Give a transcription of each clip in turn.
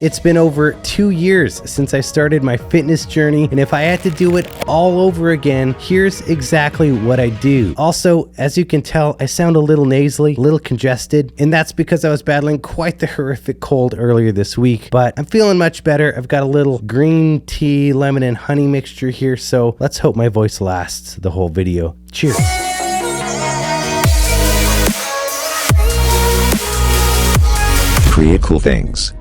It's been over 2 years since I started my fitness journey, and if I had to do it all over again, here's exactly what I do. Also, as you can tell, I sound a little nasally, a little congested, and that's because I was battling quite the horrific cold earlier this week, but I'm feeling much better. I've got a little green tea, lemon, and honey mixture here, so let's hope my voice lasts the whole video. Cheers. Create cool things.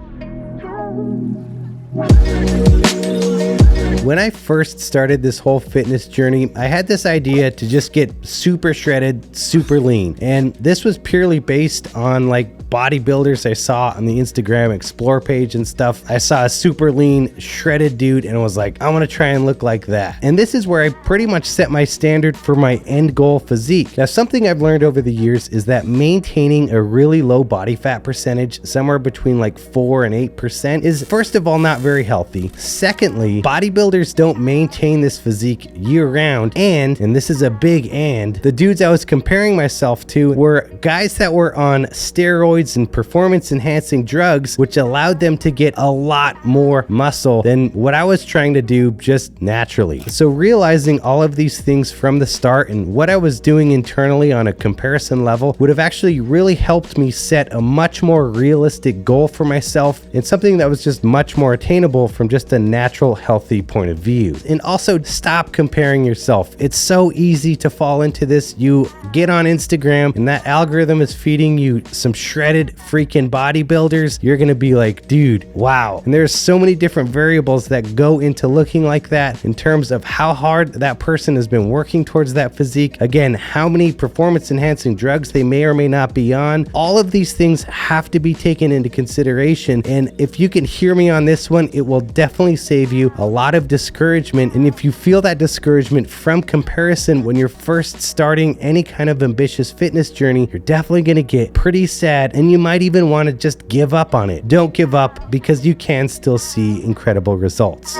When I first started this whole fitness journey, I had this idea to just get super shredded, super lean. And this was purely based on like bodybuilders I saw on the Instagram Explore page and stuff. I saw a super lean, shredded dude and was like, I want to try and look like that. And this is where I pretty much set my standard for my end goal physique. Now, something I've learned over the years is that maintaining a really low body fat percentage, somewhere between like 4 and 8%, is first of all not very healthy. Secondly, bodybuilders don't maintain this physique year round. And this is a big and, the dudes I was comparing myself to were guys that were on steroids and performance enhancing drugs, which allowed them to get a lot more muscle than what I was trying to do just naturally. So realizing all of these things from the start and what I was doing internally on a comparison level would have actually really helped me set a much more realistic goal for myself and something that was just much more attainable from just a natural, healthy point of view. And also stop comparing yourself. It's so easy to fall into this. You get on Instagram and that algorithm is feeding you some shredded freaking bodybuilders. You're gonna be like, dude, wow. And there's so many different variables that go into looking like that in terms of how hard that person has been working towards that physique. Again, how many performance enhancing drugs they may or may not be on. All of these things have to be taken into consideration. And if you can hear me on this one, it will definitely save you a lot of discouragement. And if you feel that discouragement from comparison when you're first starting any kind of ambitious fitness journey, you're definitely gonna get pretty sad and you might even want to just give up on it. Don't give up, because you can still see incredible results.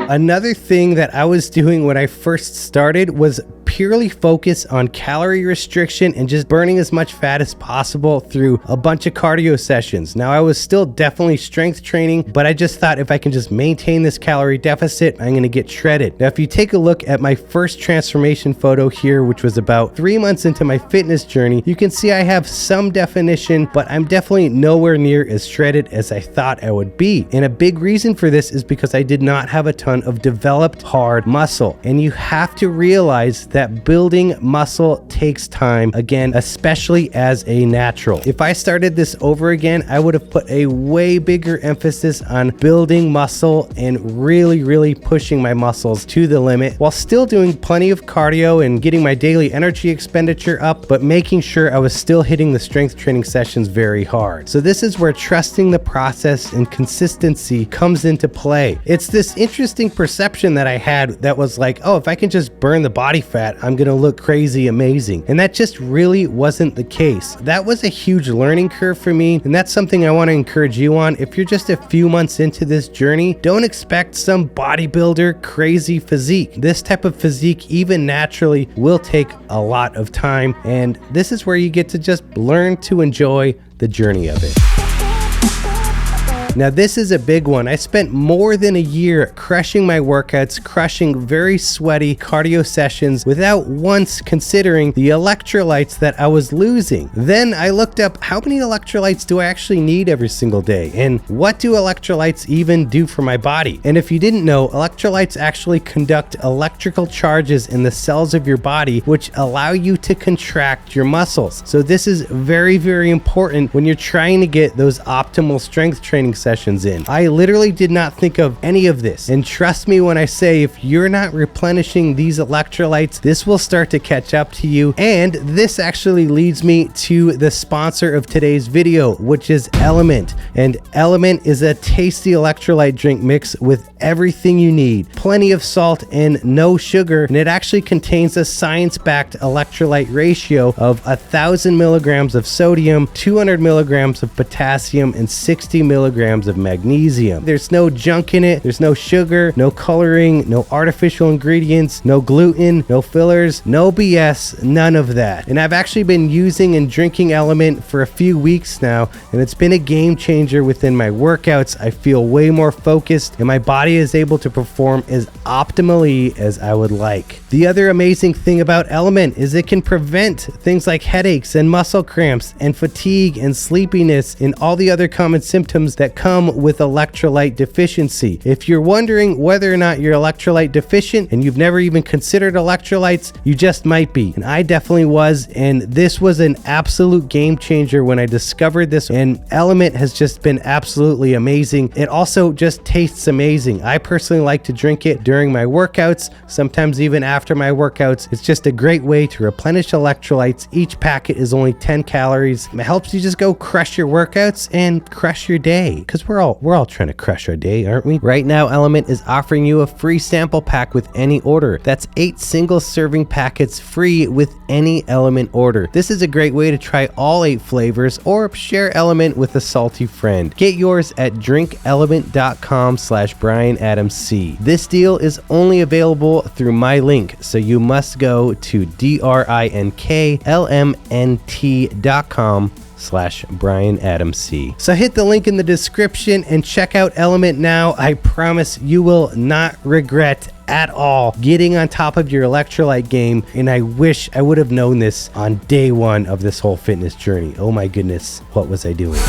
Another thing that I was doing when I first started was purely focus on calorie restriction and just burning as much fat as possible through a bunch of cardio sessions. Now, I was still definitely strength training, but I just thought if I can just maintain this calorie deficit, I'm gonna get shredded. Now, if you take a look at my first transformation photo here, which was about 3 months into my fitness journey, you can see I have some definition, but I'm definitely nowhere near as shredded as I thought I would be. And a big reason for this is because I did not have a ton of developed hard muscle. And you have to realize that building muscle takes time, again, especially as a natural. If I started this over again, I would have put a way bigger emphasis on building muscle and really pushing my muscles to the limit while still doing plenty of cardio and getting my daily energy expenditure up, but making sure I was still hitting the strength training sessions very hard. So this is where trusting the process and consistency comes into play. It's this interesting perception that I had that was like, oh, if I can just burn the body fat, I'm gonna look crazy amazing. And that just really wasn't the case. That was a huge learning curve for me, and that's something I want to encourage you on. If you're just a few months into this journey, don't expect some bodybuilder crazy physique. This type of physique, even naturally, will take a lot of time, and this is where you get to just learn to enjoy the journey of it. Now, this is a big one. I spent more than a year crushing my workouts, crushing very sweaty cardio sessions without once considering the electrolytes that I was losing. Then I looked up how many electrolytes do I actually need every single day, and what do electrolytes even do for my body? And if you didn't know, electrolytes actually conduct electrical charges in the cells of your body, which allow you to contract your muscles. So this is very important when you're trying to get those optimal strength training sessions in. I literally did not think of any of this, and trust me when I say if you're not replenishing these electrolytes, this will start to catch up to you. And this actually leads me to the sponsor of today's video, which is Element. And Element is a tasty electrolyte drink mix with everything you need, plenty of salt and no sugar, and it actually contains a science-backed electrolyte ratio of 1,000 milligrams of sodium, 200 milligrams of potassium, and 60 milligrams grams of magnesium. There's no junk in it. There's no sugar, no coloring, no artificial ingredients, no gluten, no fillers, no BS, none of that. And I've actually been using and drinking Element for a few weeks now, and it's been a game changer within my workouts. I feel way more focused, and my body is able to perform as optimally as I would like. The other amazing thing about Element is it can prevent things like headaches and muscle cramps and fatigue and sleepiness and all the other common symptoms that come with electrolyte deficiency. If you're wondering whether or not you're electrolyte deficient and you've never even considered electrolytes, you just might be. And I definitely was, and this was an absolute game changer when I discovered this, and Element has just been absolutely amazing. It also just tastes amazing. I personally like to drink it during my workouts, sometimes even after my workouts. It's just a great way to replenish electrolytes. Each packet is only 10 calories. It helps you just go crush your workouts and crush your day, because we're all trying to crush our day, aren't we? Right now, Element is offering you a free sample pack with any order. That's 8 single serving packets free with any Element order. This is a great way to try all 8 flavors or share Element with a salty friend. Get yours at drinkelement.com/BryanAdamC. This deal is only available through my link, so you must go to drinklmnt.com/BryanAdamC. So hit the link in the description and check out Element now. I promise you will not regret at all getting on top of your electrolyte game, and I wish I would have known this on day one of this whole fitness journey. Oh my goodness, what was I doing?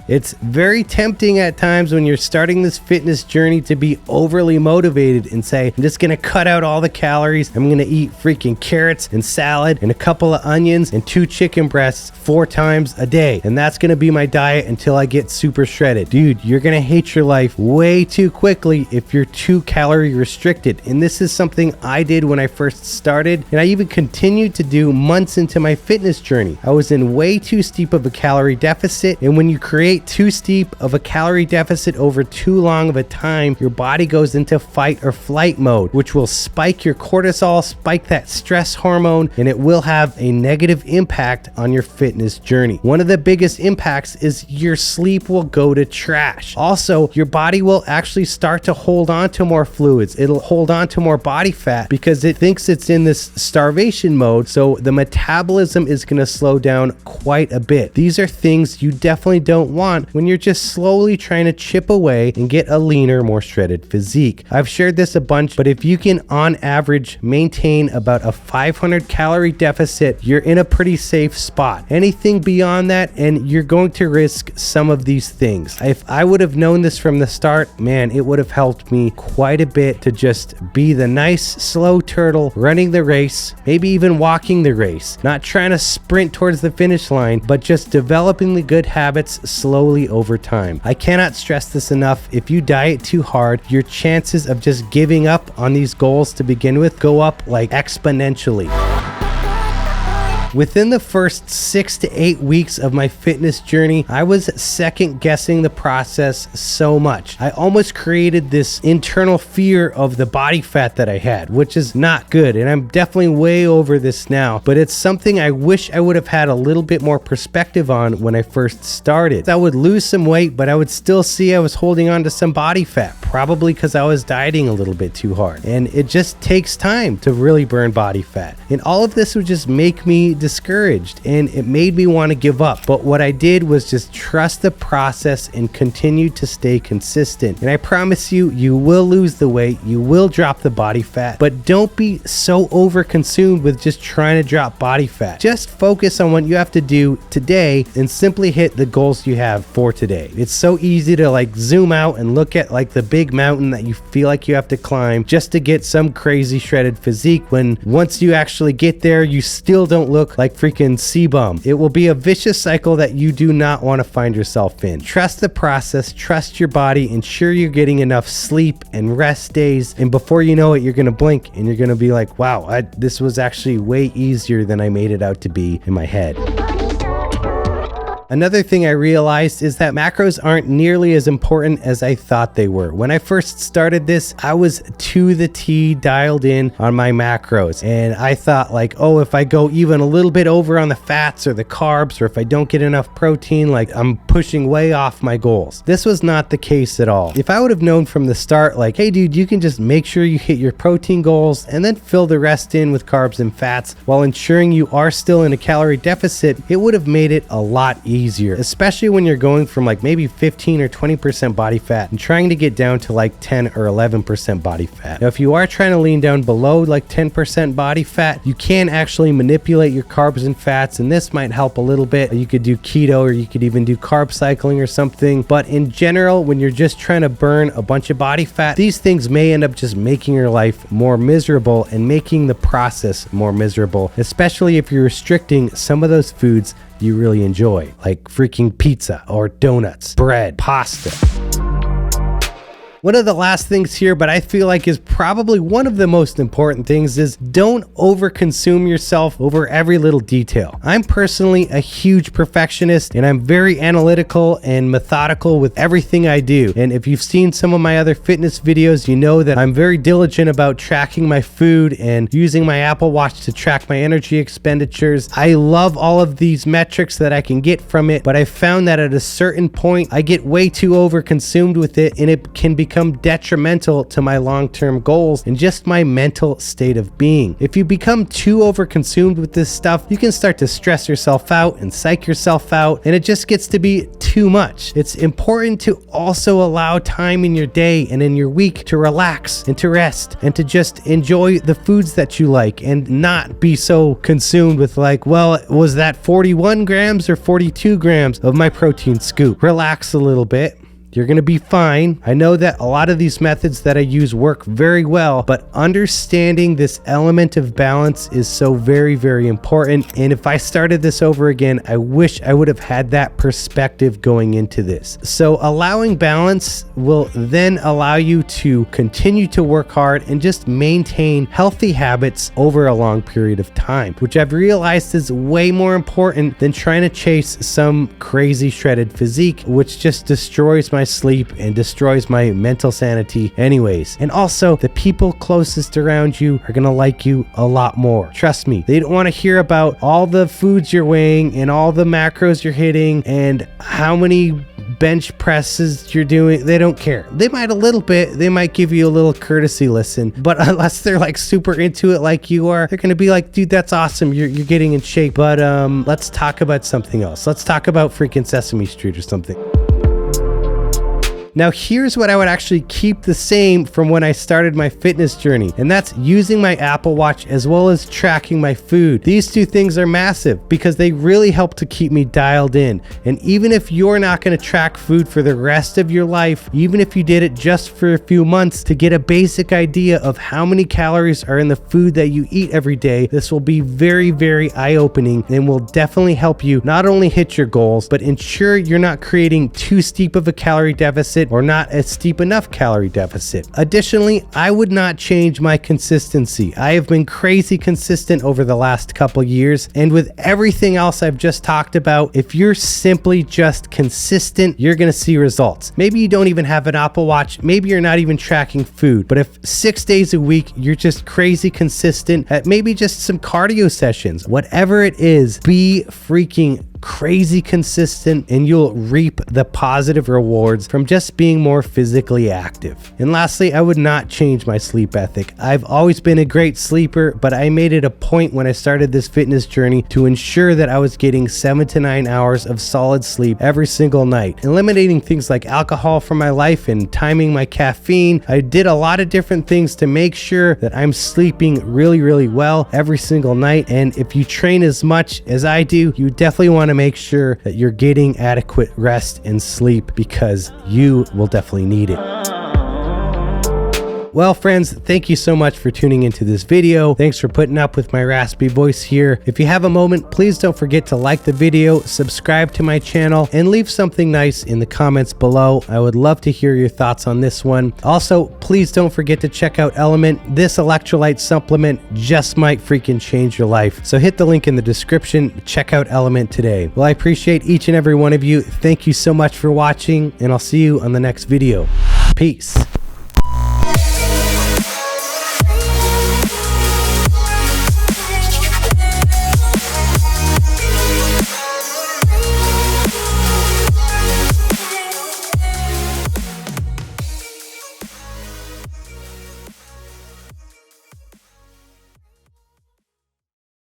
It's very tempting at times when you're starting this fitness journey to be overly motivated and say, I'm just gonna cut out all the calories. I'm gonna eat freaking carrots and salad and a couple of onions and 2 chicken breasts 4 times a day. And that's gonna be my diet until I get super shredded. Dude, you're gonna hate your life way too quickly if you're too calorie restricted. And this is something I did when I first started, and I even continued to do months into my fitness journey. I was in way too steep of a calorie deficit, and when you create too steep of a calorie deficit over too long of a time, your body goes into fight or flight mode, which will spike your cortisol, spike that stress hormone, and it will have a negative impact on your fitness journey. One of the biggest impacts is your sleep will go to trash. Also, your body will actually start to hold on to more fluids. It'll hold on to more body fat because it thinks it's in this starvation mode, so the metabolism is going to slow down quite a bit. These are things you definitely don't want when you're just slowly trying to chip away and get a leaner, more shredded physique. I've shared this a bunch, but if you can on average maintain about a 500 calorie deficit, you're in a pretty safe spot. Anything beyond that, and you're going to risk some of these things. If I would have known this from the start, man, it would have helped me quite a bit to just be the nice, slow turtle running the race, maybe even walking the race, not trying to sprint towards the finish line, but just developing the good habits slowly over time. I cannot stress this enough. If you diet too hard, your chances of just giving up on these goals to begin with go up like exponentially. Within the first 6 to 8 weeks of my fitness journey, I was second guessing the process so much. I almost created this internal fear of the body fat that I had, which is not good. And I'm definitely way over this now, but it's something I wish I would have had a little bit more perspective on when I first started. I would lose some weight, but I would still see I was holding on to some body fat, probably because I was dieting a little bit too hard. And it just takes time to really burn body fat. And all of this would just make me discouraged, and it made me want to give up. But what I did was just trust the process and continue to stay consistent. And I promise you, you will lose the weight, you will drop the body fat, but don't be so over-consumed with just trying to drop body fat. Just focus on what you have to do today and simply hit the goals you have for today. It's so easy to like zoom out and look at like the big mountain that you feel like you have to climb just to get some crazy shredded physique, when once you actually get there, you still don't look like freaking C-bum. It will be a vicious cycle that you do not want to find yourself in. Trust the process, trust your body, ensure you're getting enough sleep and rest days, and before you know it, you're gonna blink and you're gonna be like, wow, this was actually way easier than I made it out to be in my head. Another thing I realized is that macros aren't nearly as important as I thought they were. When I first started this, I was to the T dialed in on my macros, and I thought like, oh, if I go even a little bit over on the fats or the carbs, or if I don't get enough protein, like I'm pushing way off my goals. This was not the case at all. If I would have known from the start, like, hey dude, you can just make sure you hit your protein goals and then fill the rest in with carbs and fats while ensuring you are still in a calorie deficit, it would have made it a lot easier, especially when you're going from like maybe 15 or 20% body fat and trying to get down to like 10 or 11% body fat. Now, if you are trying to lean down below like 10% body fat, you can actually manipulate your carbs and fats, and this might help a little bit. You could do keto, or you could even do carb cycling or something. But in general, when you're just trying to burn a bunch of body fat, these things may end up just making your life more miserable and making the process more miserable, especially if you're restricting some of those foods you really enjoy, like freaking pizza or donuts, bread, pasta. One of the last things here, but I feel like is probably one of the most important things, is don't overconsume yourself over every little detail. I'm personally a huge perfectionist, and I'm very analytical and methodical with everything I do. And if you've seen some of my other fitness videos, you know that I'm very diligent about tracking my food and using my Apple Watch to track my energy expenditures. I love all of these metrics that I can get from it, but I found that at a certain point, I get way too overconsumed with it, and it can become detrimental to my long-term goals and just my mental state of being. If you become too overconsumed with this stuff, you can start to stress yourself out and psych yourself out, and it just gets to be too much. It's important to also allow time in your day and in your week to relax and to rest and to just enjoy the foods that you like, and not be so consumed with like, well, was that 41 grams or 42 grams of my protein scoop? Relax a little bit. You're going to be fine. I know that a lot of these methods that I use work very well, but understanding this element of balance is so very, very important. And if I started this over again, I wish I would have had that perspective going into this. So allowing balance will then allow you to continue to work hard and just maintain healthy habits over a long period of time, which I've realized is way more important than trying to chase some crazy shredded physique, which just destroys my sleep and destroys my mental sanity anyways. And also, the people closest around you are gonna like you a lot more. Trust me, they don't want to hear about all the foods you're weighing and all the macros you're hitting and how many bench presses you're doing. They don't care. They might a little bit. They might give you a little courtesy listen, but unless they're like super into it like you are, they're gonna be like, dude, that's awesome, you're getting in shape, but let's talk about something else. Let's talk about freaking Sesame Street or something. Now, here's what I would actually keep the same from when I started my fitness journey, and that's using my Apple Watch as well as tracking my food. These two things are massive because they really help to keep me dialed in. And even if you're not going to track food for the rest of your life, even if you did it just for a few months to get a basic idea of how many calories are in the food that you eat every day, this will be very, very eye-opening and will definitely help you not only hit your goals, but ensure you're not creating too steep of a calorie deficit or not a steep enough calorie deficit. Additionally, I would not change my consistency. I have been crazy consistent over the last couple years, and with everything else I've just talked about, if you're simply just consistent, you're gonna see results. Maybe you don't even have an Apple Watch, maybe you're not even tracking food, but if 6 days a week you're just crazy consistent at maybe just some cardio sessions, whatever it is, be freaking crazy consistent and you'll reap the positive rewards from just being more physically active. And lastly, I would not change my sleep ethic. I've always been a great sleeper, but I made it a point when I started this fitness journey to ensure that I was getting 7 to 9 hours of solid sleep every single night, eliminating things like alcohol from my life and timing my caffeine. I did a lot of different things to make sure that I'm sleeping really, really well every single night. And if you train as much as I do, you definitely want to make sure that you're getting adequate rest and sleep because you will definitely need it. Well, friends, thank you so much for tuning into this video. Thanks for putting up with my raspy voice here. If you have a moment, please don't forget to like the video, subscribe to my channel, and leave something nice in the comments below. I would love to hear your thoughts on this one. Also, please don't forget to check out Element. This electrolyte supplement just might freaking change your life. So hit the link in the description. Check out Element today. Well, I appreciate each and every one of you. Thank you so much for watching, and I'll see you on the next video. Peace.